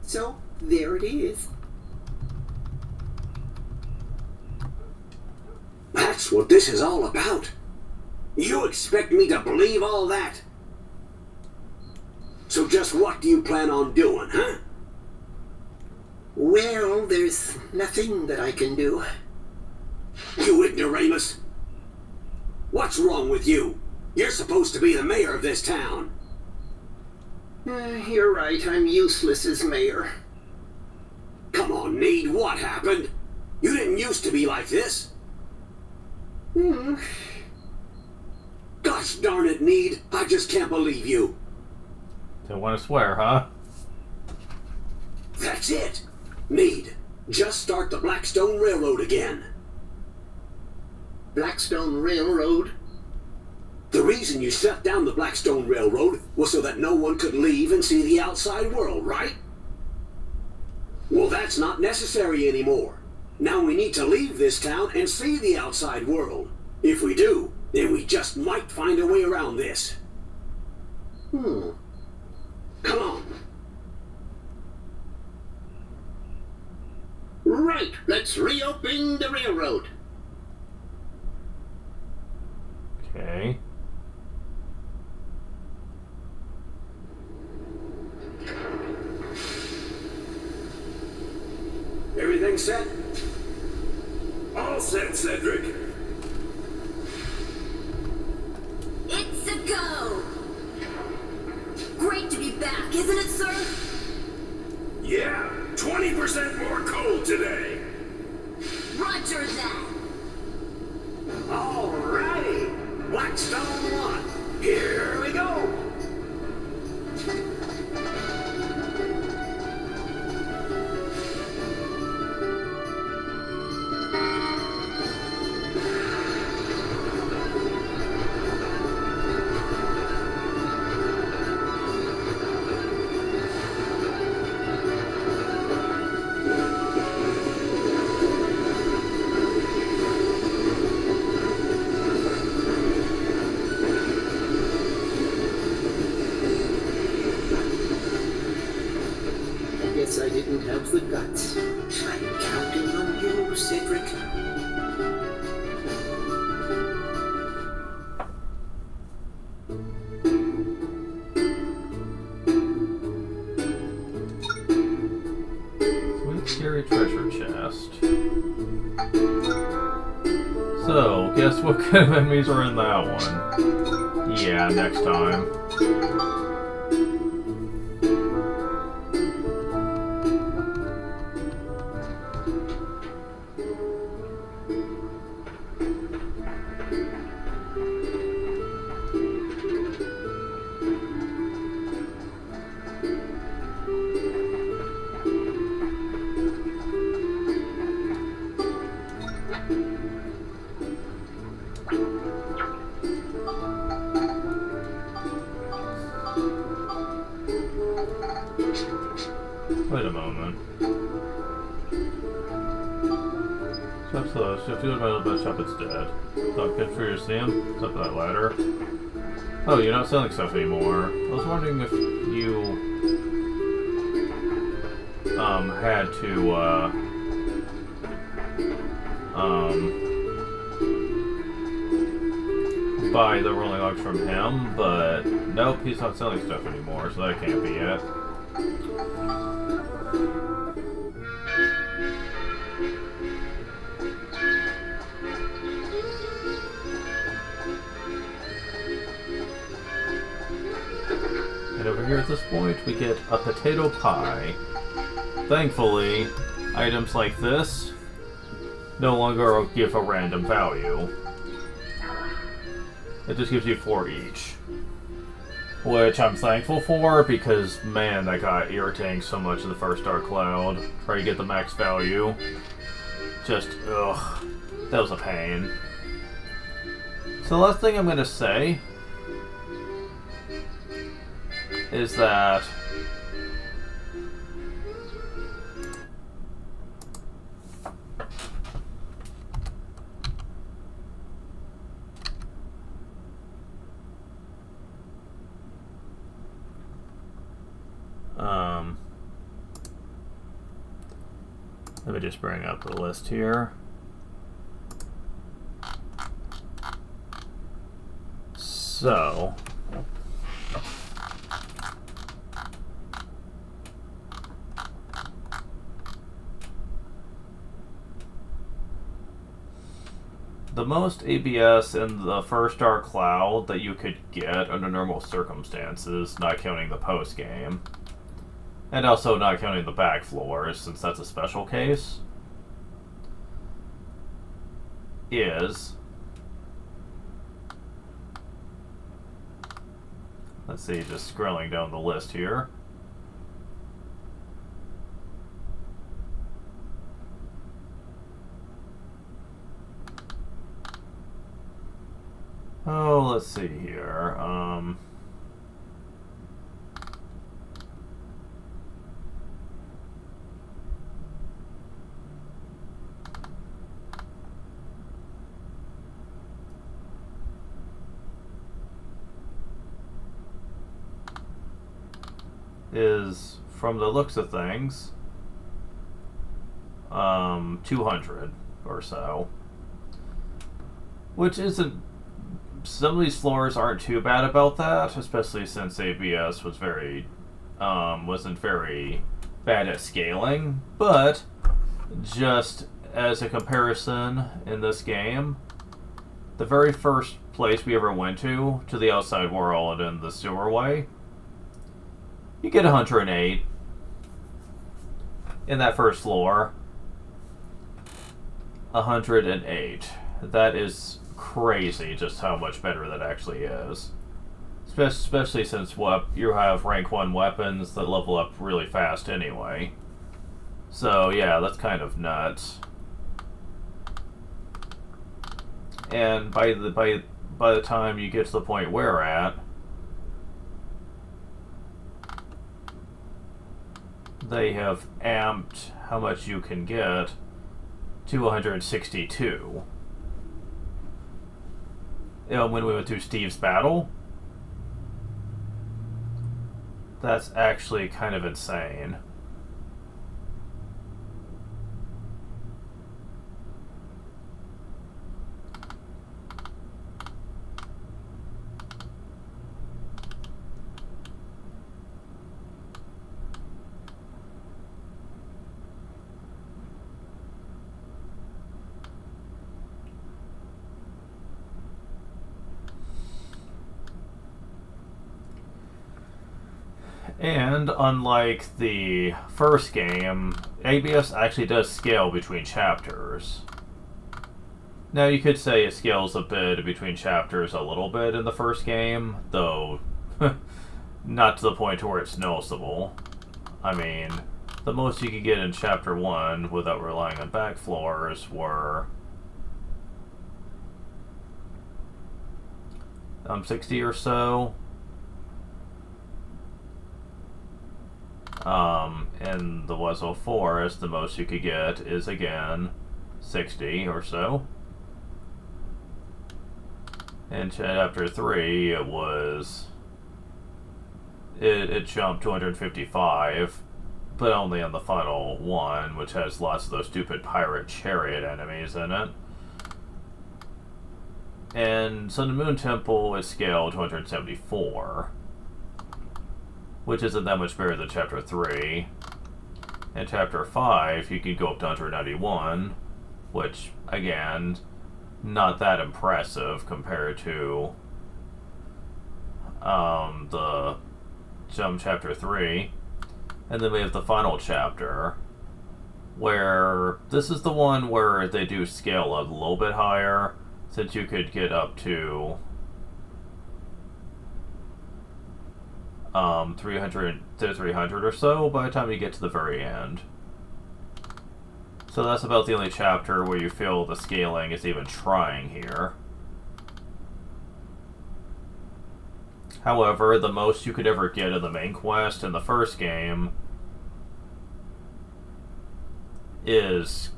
So, there it is. That's what this is all about. You expect me to believe all that? So just what do you plan on doing, huh? Well, there's nothing that I can do. You ignoramus! What's wrong with you? You're supposed to be the mayor of this town. You're right, I'm useless as mayor. Come on, Need, what happened? You didn't used to be like this. Gosh darn it, Need, I just can't believe you. Don't want to swear, huh? That's it. Need, just start the Blackstone Railroad again. Blackstone Railroad? The reason you shut down the Blackstone Railroad was so that no one could leave and see the outside world, right? Well, that's not necessary anymore. Now we need to leave this town and see the outside world. If we do, then we just might find a way around this. Come on. Right, let's reopen the railroad. Okay. Everything set? All set, Cedric. It's a go! Great to be back, isn't it, sir? Yeah, 20% more coal today. Roger that! Alrighty, Blackstone 1. Here we go. I didn't have the guts. I'm counting on you, Cedric. treasure chest. So, guess what kind of enemies are in that one? Yeah, next time. Wait a moment. Step slow. Shift to the metal best shop, it's dead. Don't get through your stand. It's up that ladder. Oh, you're not selling stuff anymore. I was wondering if you had to buy the rolling logs from him, but nope, he's not selling stuff anymore, so that can't be it. And over here at this point, we get a potato pie. Thankfully, items like this no longer give a random value. It just gives you 4 each. Which I'm thankful for, because, man, that got irritating so much in the first Dark Cloud. Try to get the max value. Just, ugh. That was a pain. So the last thing I'm gonna say is that let me just bring up the list here. So, the most ABS in the first Dark Cloud that you could get under normal circumstances, not counting the post game, and also not counting the back floors, since that's a special case, is, let's see, just scrolling down the list here. Oh, let's see here. Is, from the looks of things, 200 or so. Which isn't... Some of these floors aren't too bad about that, especially since ABS was wasn't very bad at scaling, but just as a comparison in this game, the very first place we ever went to the outside world in the sewerway, you get 108 in that first floor. 108. That is crazy just how much better that actually is. Especially since you have rank 1 weapons that level up really fast anyway. So yeah, that's kind of nuts. And by the time you get to the point we're at, they have amped how much you can get to 162. When we went through Steve's battle, that's actually kind of insane. And unlike the first game, ABS actually does scale between chapters. Now you could say it scales a bit between chapters a little bit in the first game, though not to the point where it's noticeable. I mean, the most you could get in chapter 1 without relying on back floors were 60 or so. In the Wezzo Forest, the most you could get is again 60 or so. In chapter 3, it jumped 255, but only on the final one, which has lots of those stupid pirate chariot enemies in it. And Sun and Moon Temple is scaled 274, which isn't that much better than chapter 3. In chapter 5, you can go up to 191, which, again, not that impressive compared to the chapter 3. And then we have the final chapter, where this is the one where they do scale a little bit higher, since you could get up to 300 or so by the time you get to the very end. So that's about the only chapter where you feel the scaling is even trying here. However, the most you could ever get in the main quest in the first game is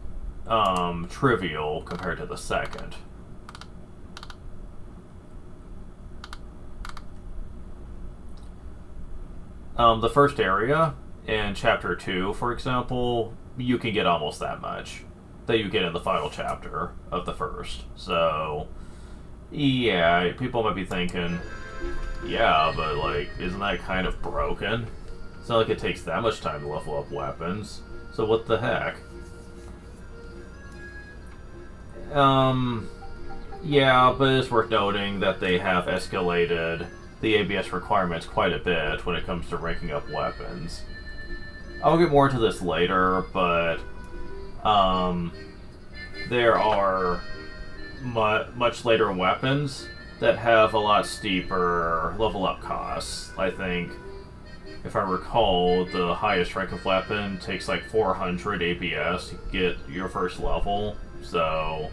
trivial compared to the second. The first area in chapter 2, for example, you can get almost that much that you get in the final chapter of the first. So, yeah, people might be thinking, yeah, but, like, isn't that kind of broken? It's not like it takes that much time to level up weapons. So what the heck? Yeah, but it's worth noting that they have escalated the ABS requirements quite a bit when it comes to ranking up weapons. I'll get more into this later, but there are much later weapons that have a lot steeper level up costs. I think, if I recall, the highest rank of weapon takes like 400 ABS to get your first level, so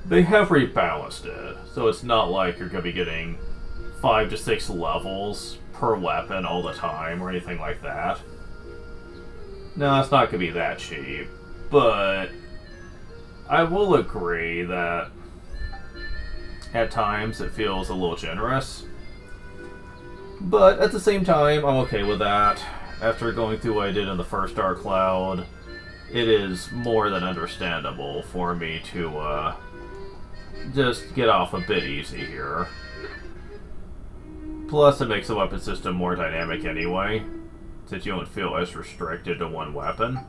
they have rebalanced it. So it's not like you're going to be getting 5 to 6 levels per weapon all the time or anything like that. No, it's not going to be that cheap, but I will agree that at times it feels a little generous. But at the same time, I'm okay with that. After going through what I did in the first Dark Cloud, it is more than understandable for me to just get off a bit easy here. Plus, it makes the weapon system more dynamic anyway, since you don't feel as restricted to one weapon.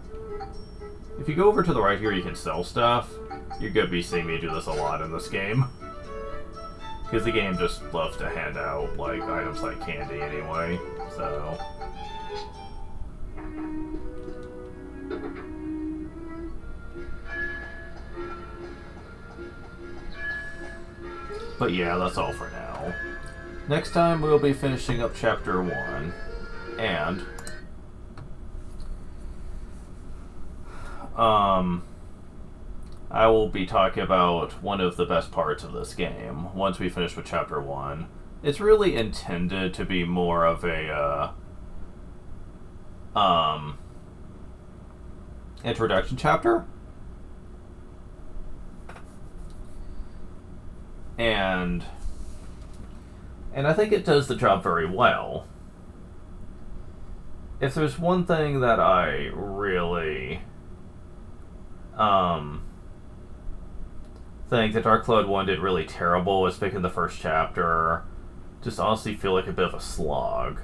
If you go over to the right here, you can sell stuff. You're going to be seeing me do this a lot in this game. Because the game just loves to hand out, like, items like candy anyway, so... But yeah, that's all for now. Next time we'll be finishing up Chapter 1, and... I will be talking about one of the best parts of this game, once we finish with Chapter 1. It's really intended to be more of a, introduction chapter. And I think it does the job very well. If there's one thing that I really think that Dark Cloud 1 did really terrible is making the first chapter just honestly feel like a bit of a slog.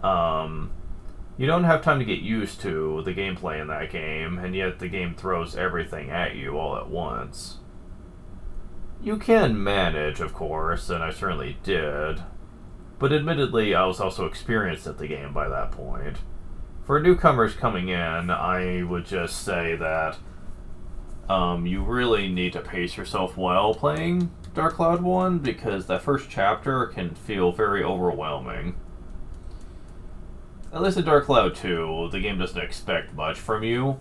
You don't have time to get used to the gameplay in that game, and yet the game throws everything at you all at once. You can manage, of course, and I certainly did, But admittedly, I was also experienced at the game by that point. For newcomers coming in, I would just say that you really need to pace yourself while playing Dark Cloud 1, because that first chapter can feel very overwhelming. At least in Dark Cloud 2, the game doesn't expect much from you,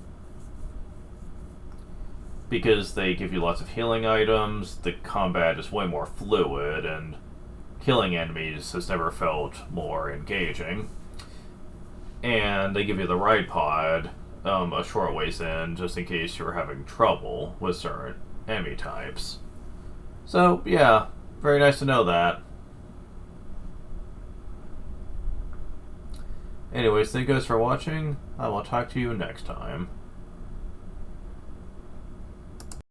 because they give you lots of healing items, the combat is way more fluid, and killing enemies has never felt more engaging. And they give you the ride pod a short ways in, just in case you're having trouble with certain enemy types. So, yeah, very nice to know that. Anyways, thank you guys for watching. I will talk to you next time.